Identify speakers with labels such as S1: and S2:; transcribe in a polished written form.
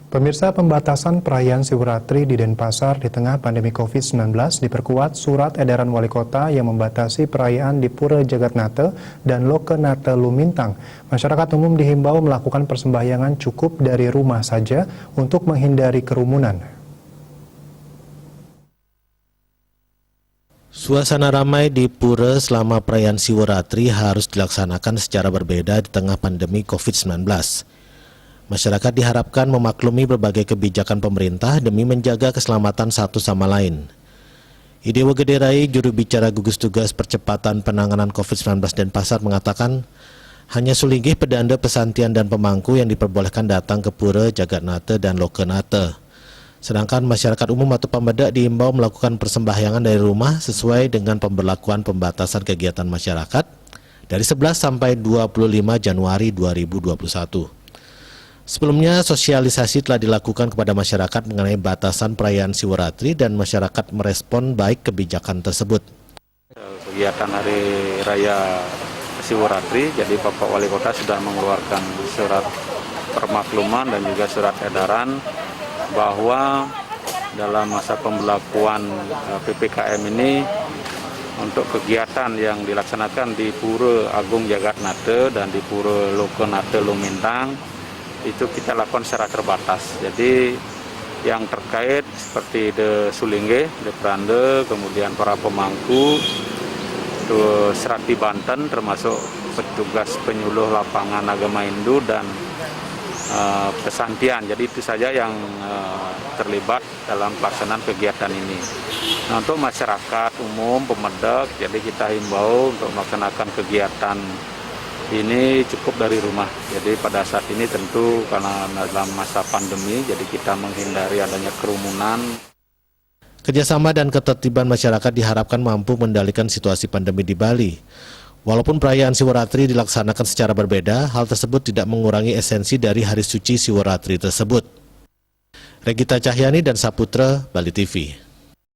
S1: Pemirsa, pembatasan perayaan Siwratri di Denpasar di tengah pandemi COVID-19 diperkuat surat edaran wali kota yang membatasi perayaan di Pura Jagatnata dan Lokenate Lumintang. Masyarakat umum dihimbau melakukan persembahyangan cukup dari rumah saja untuk menghindari kerumunan.
S2: Suasana ramai di Pura selama perayaan Siwratri harus dilaksanakan secara berbeda di tengah pandemi COVID-19. Masyarakat diharapkan memaklumi berbagai kebijakan pemerintah demi menjaga keselamatan satu sama lain. Idewa Gederai, juru bicara gugus tugas percepatan penanganan COVID-19 Denpasar mengatakan, hanya Sulinggih, pedanda, pesantian, dan pemangku yang diperbolehkan datang ke Pura Jagatnata dan Lokenate. Sedangkan masyarakat umum atau pembedak diimbau melakukan persembahyangan dari rumah sesuai dengan pemberlakuan pembatasan kegiatan masyarakat dari 11 sampai 25 Januari 2021. Sebelumnya, sosialisasi telah dilakukan kepada masyarakat mengenai batasan perayaan Siwratri dan masyarakat merespon baik kebijakan tersebut.
S3: Kegiatan Hari Raya Siwratri, jadi Bapak Wali Kota sudah mengeluarkan surat permakluman dan juga surat edaran bahwa dalam masa pemberlakuan PPKM ini untuk kegiatan yang dilaksanakan di Pura Agung Jagatnata dan di Pura Lokenate Lumintang itu kita lakukan secara terbatas. Jadi yang terkait seperti de Sulinggih, de Prande, kemudian para pemangku, Serati Banten termasuk petugas penyuluh lapangan agama Hindu dan pesantian. Jadi itu saja yang terlibat dalam pelaksanaan kegiatan ini. Nah, untuk masyarakat umum, pemedak, jadi kita himbau untuk melaksanakan kegiatan ini cukup dari rumah. Jadi pada saat ini tentu karena dalam masa pandemi, jadi kita menghindari adanya kerumunan.
S2: Kerjasama dan ketertiban masyarakat diharapkan mampu mengendalikan situasi pandemi di Bali. Walaupun perayaan Siwratri dilaksanakan secara berbeda, hal tersebut tidak mengurangi esensi dari hari suci Siwratri tersebut. Regita Cahyani dan Saputra, Bali TV.